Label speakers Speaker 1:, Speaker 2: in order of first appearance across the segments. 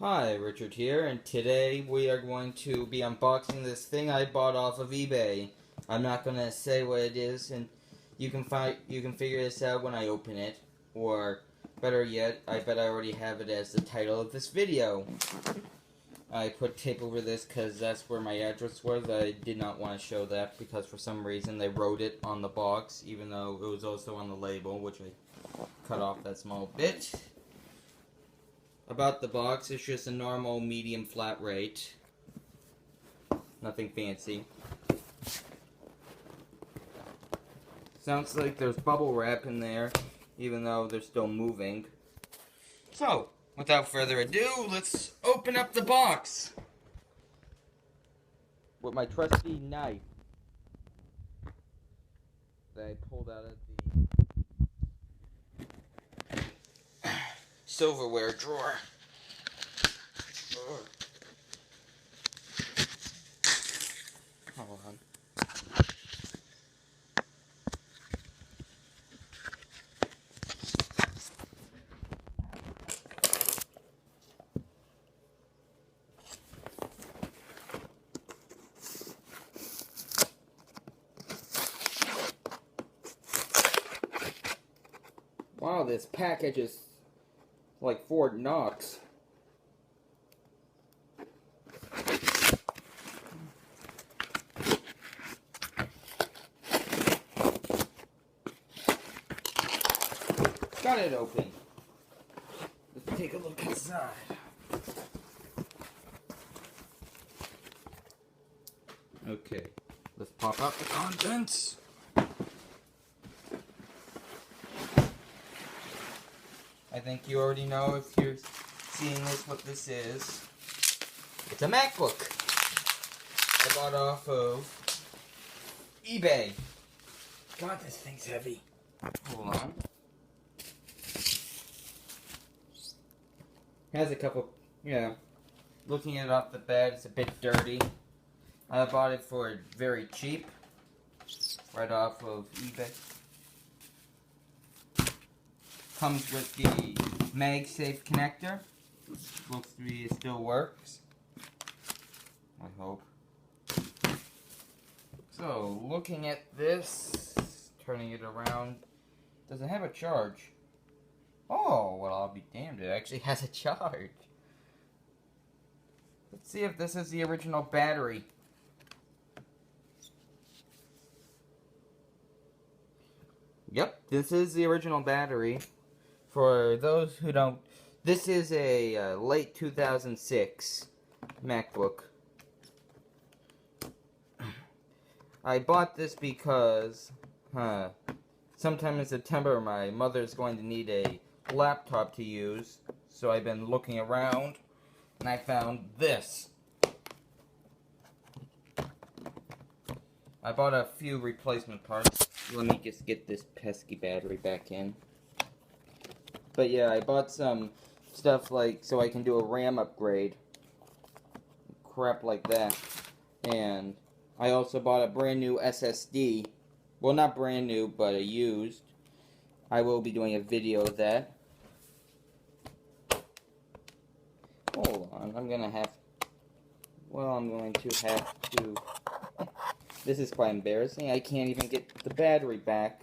Speaker 1: Hi, Richard here, and today we are going to be unboxing this thing I bought off of eBay. I'm not gonna say what it is, and you can figure this out when I open it, or better yet, I bet I already have it as the title of this video. I put tape over this because that's where my address was. I did not want to show that because for some reason they wrote it on the box, even though it was also on the label, which I cut off that small bit. About the box, it's just a normal medium flat rate. Nothing fancy. Sounds like there's bubble wrap in there, even though they're still moving. So, without further ado, let's open up the box with my trusty knife that I pulled out of the silverware drawer. Hold on. Wow, this package is like Fort Knox. Got it open. Let's take a look inside. Okay, let's pop out the contents. I think you already know if you're seeing this what this is. It's a MacBook I bought off of eBay. God, this thing's heavy. Hold on. Has a couple, looking at it off the bat, it's a bit dirty. I bought it for very cheap, right off of eBay. Comes with the MagSafe connector. Looks to be, it still works. I hope. So, looking at this, turning it around, does it have a charge? Oh, well, I'll be damned, it actually has a charge. Let's see if this is the original battery. Yep, this is the original battery. For those who don't, this is a late 2006 MacBook. I bought this because, sometime in September my mother's going to need a laptop to use, so I've been looking around, and I found this. I bought a few replacement parts. Let me just get this pesky battery back in. But yeah, I bought some stuff like, so I can do a RAM upgrade. Crap like that. And I also bought a brand new SSD. Well, not brand new, but a used. I will be doing a video of that. Hold on, I'm going to have to... This is quite embarrassing. I can't even get the battery back.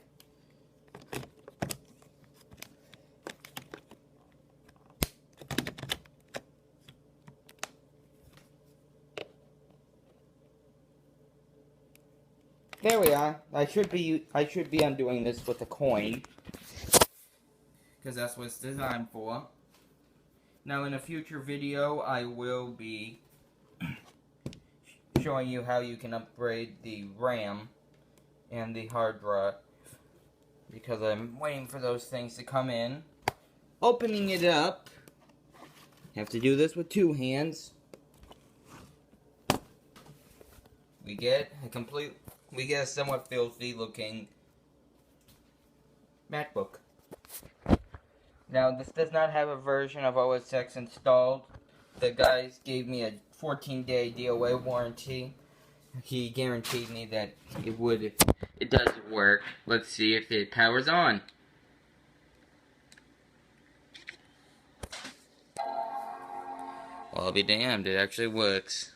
Speaker 1: There we are. I should be undoing this with a coin, because that's what it's designed for. Now, in a future video, I will be showing you how you can upgrade the RAM and the hard drive, because I'm waiting for those things to come in. Opening it up, have to do this with two hands. We get a somewhat filthy looking MacBook. Now, this does not have a version of OS X installed. The guys gave me a 14-day DOA warranty. He guaranteed me that it does work. Let's see if it powers on. Well, I'll be damned, it actually works.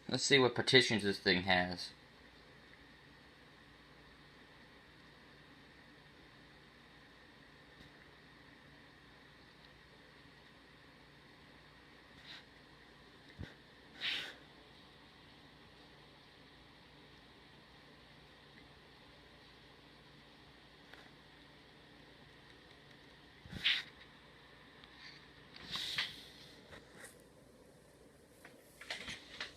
Speaker 1: Let's see what partitions this thing has.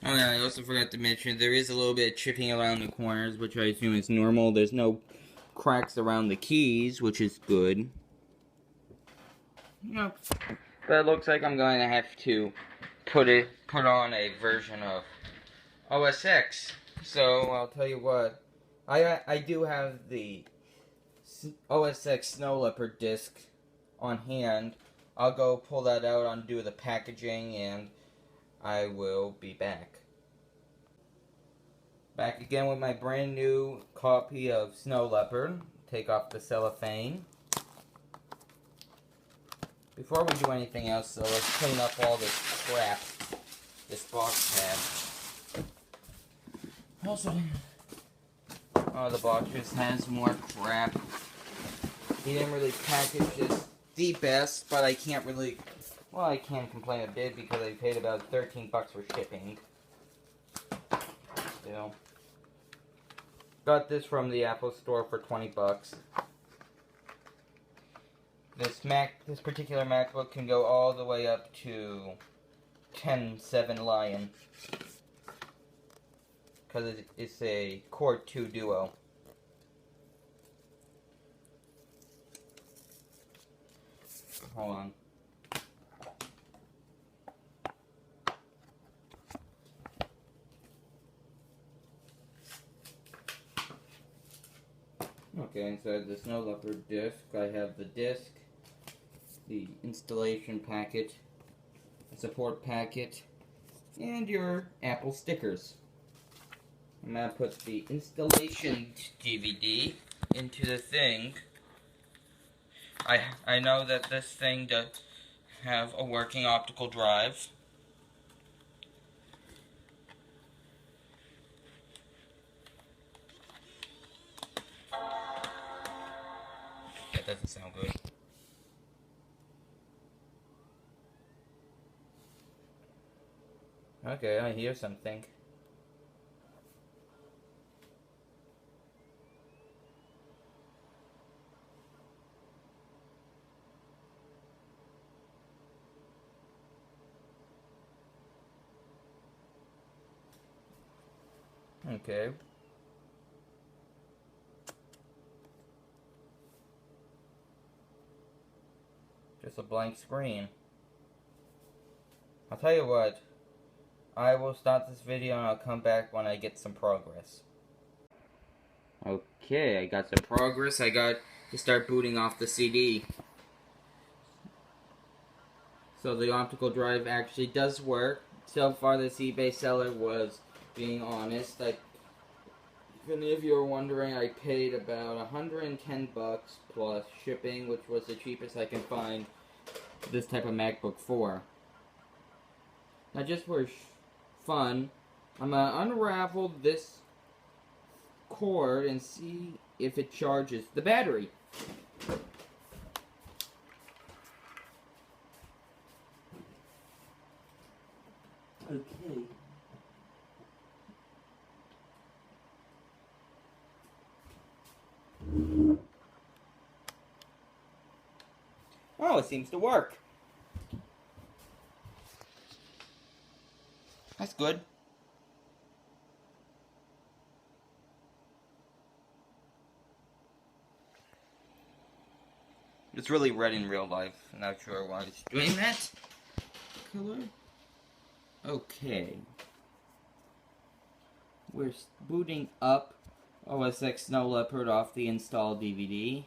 Speaker 1: Oh yeah, I also forgot to mention, there is a little bit of chipping around the corners, which I assume is normal. There's no cracks around the keys, which is good. Nope. But it looks like I'm going to have to put on a version of OS X. So, I'll tell you what, I do have the OS X Snow Leopard disc on hand. I'll go pull that out, undo the packaging, and I will be back. Back again with my brand new copy of Snow Leopard. Take off the cellophane. Before we do anything else, though, let's clean up all this crap this box had. Also, the box just has more crap. He didn't really package this the best, but I can't really... Well, I can complain a bit because I paid about 13 bucks for shipping. Still. Got this from the Apple store for 20 bucks. This particular MacBook can go all the way up to 10.7 Lion. Because it's a Core 2 Duo. Hold on. Okay, inside the Snow Leopard disc, I have the disc, the installation packet, a support packet, and your Apple stickers. I'm going to put the installation DVD into the thing. I know that this thing does have a working optical drive. That doesn't sound good. Okay, I hear something. Okay. Just a blank screen. I'll tell you what. I will stop this video and I'll come back when I get some progress. Okay, I got some progress. I got to start booting off the CD. So the optical drive actually does work. So far this eBay seller was being honest. If any of you are wondering, I paid about 110 bucks plus shipping, which was the cheapest I can find this type of MacBook for. Now just for fun, I'm going to unravel this cord and see if it charges the battery. Okay. Oh, it seems to work. That's good. It's really red in real life. Not sure why it's doing that color. Okay. We're booting up OS X Snow Leopard off the install DVD.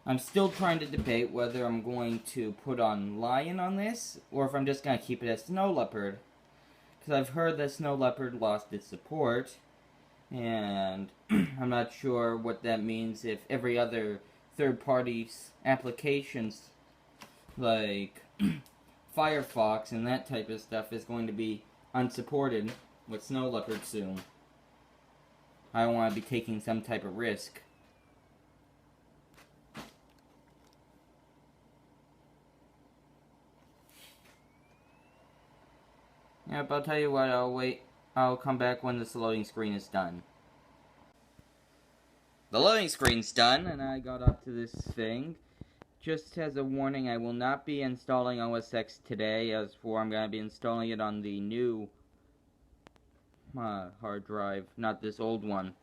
Speaker 1: I'm still trying to debate whether I'm going to put on Lion on this, or if I'm just going to keep it as Snow Leopard. Because I've heard that Snow Leopard lost its support, and I'm not sure what that means if every other third-party applications, like Firefox and that type of stuff is going to be unsupported with Snow Leopard soon. I don't want to be taking some type of risk. Yeah, but I'll tell you what, I'll come back when this loading screen is done. The loading screen's done, and I got up to this thing. Just as a warning, I will not be installing OS X today, as for I'm going to be installing it on the new hard drive, not this old one.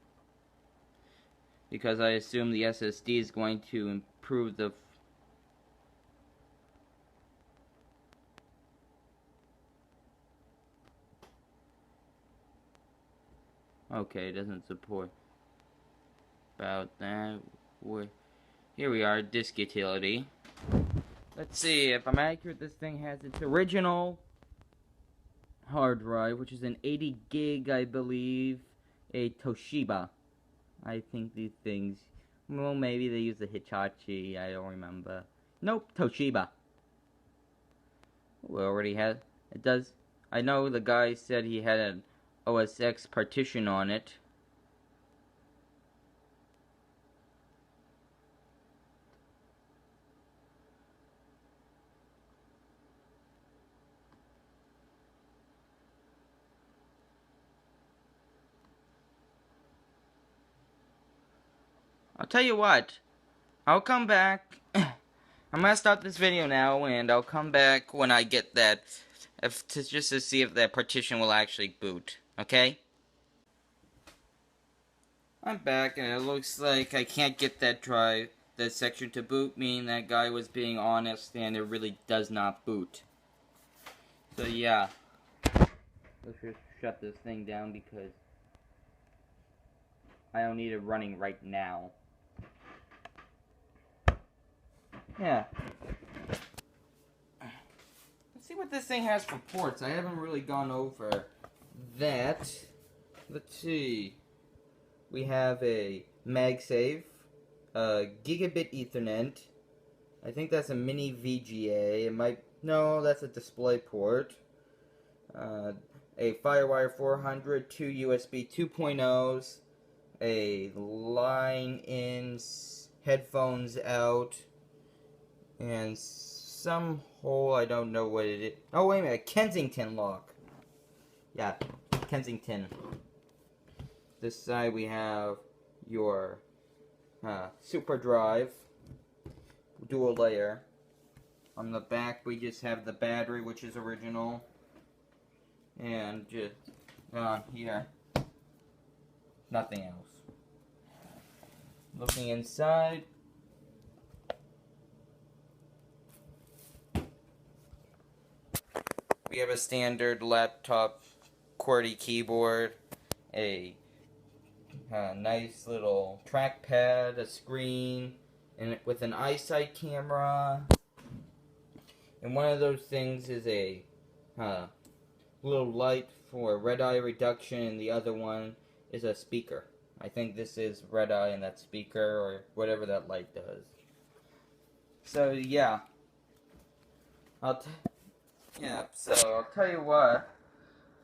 Speaker 1: Because I assume the SSD is going to improve the... Okay, it doesn't support about that. Here we are, disk utility. Let's see, if I'm accurate, this thing has its original hard drive, which is an 80 gig, I believe, a Toshiba. I think these things, well, maybe they use the Hitachi, I don't remember. Nope, Toshiba. We already had, it does, I know the guy said he had an OS X partition on it. I'll tell you what, I'll come back. I'm gonna stop this video now, and I'll come back when I get that, just to see if that partition will actually boot, okay? I'm back, and it looks like I can't get that section to boot, meaning that guy was being honest, and it really does not boot. So yeah, let's just shut this thing down, because I don't need it running right now. Yeah. Let's see what this thing has for ports. I haven't really gone over that. Let's see. We have a MagSafe, Gigabit Ethernet. I think that's a mini VGA. No, that's a display port. A FireWire 400, two USB 2.0s, a line-in, headphones out, and some hole, I don't know what it is. Oh, wait a minute, Kensington lock. Yeah, Kensington. This side we have your super drive, dual layer. On the back we just have the battery, which is original. And just here, nothing else. Looking inside, we have a standard laptop QWERTY keyboard, a nice little trackpad, a screen, and with an eyesight camera. And one of those things is a little light for red eye reduction, and the other one is a speaker. I think this is red eye and that speaker, or whatever that light does. So yeah, so I'll tell you what,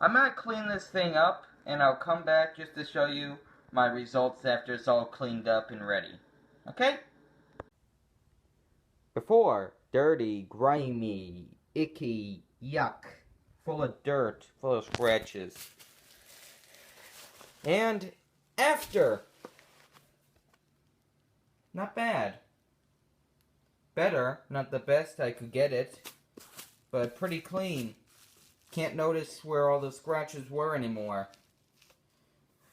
Speaker 1: I'm gonna clean this thing up, and I'll come back just to show you my results after it's all cleaned up and ready. Okay? Before, dirty, grimy, icky, yuck, full of dirt, full of scratches. And after, not bad. Better, not the best I could get it, but pretty clean. Can't notice where all the scratches were anymore.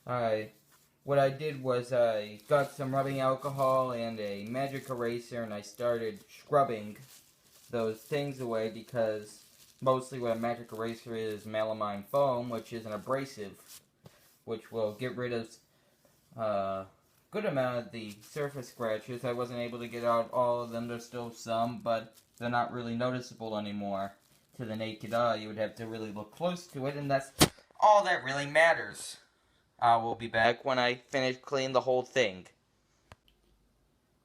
Speaker 1: What I did was I got some rubbing alcohol and a magic eraser, and I started scrubbing those things away, because mostly what a magic eraser is melamine foam, which is an abrasive, which will get rid of a good amount of the surface scratches. I wasn't able to get out all of them. There's still some, but they're not really noticeable anymore to the naked eye. You would have to really look close to it, and that's all that really matters. I will be back when I finish cleaning the whole thing.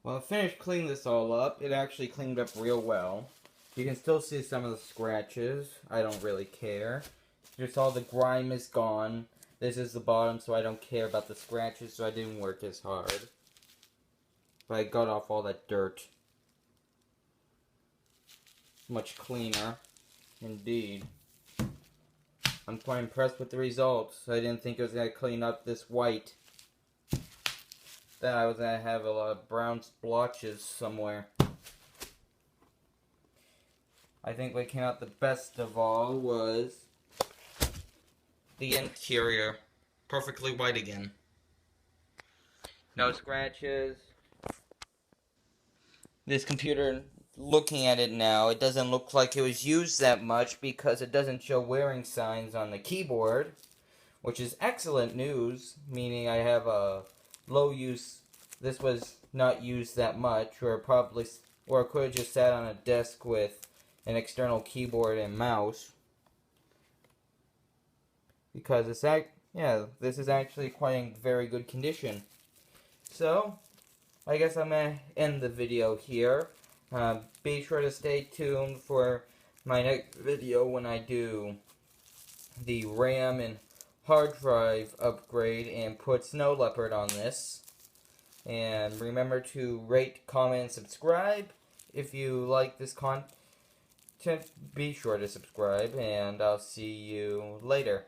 Speaker 1: Well, I finished cleaning this all up. It actually cleaned up real well. You can still see some of the scratches. I don't really care. Just all the grime is gone. This is the bottom, so I don't care about the scratches, so I didn't work as hard. But I got off all that dirt. Much cleaner. Indeed. I'm quite impressed with the results. I didn't think it was going to clean up this white. Then I was going to have a lot of brown splotches somewhere. I think what came out the best of all was the interior. Perfectly white again. No scratches. This computer, looking at it now, it doesn't look like it was used that much because it doesn't show wearing signs on the keyboard, which is excellent news, meaning I have a low use. This was not used that much, or it could have just sat on a desk with an external keyboard and mouse, because this is actually quite in very good condition. So I guess I'm gonna end the video here. Be sure to stay tuned for my next video when I do the RAM and hard drive upgrade and put Snow Leopard on this. And remember to rate, comment, and subscribe. If you like this content, be sure to subscribe, and I'll see you later.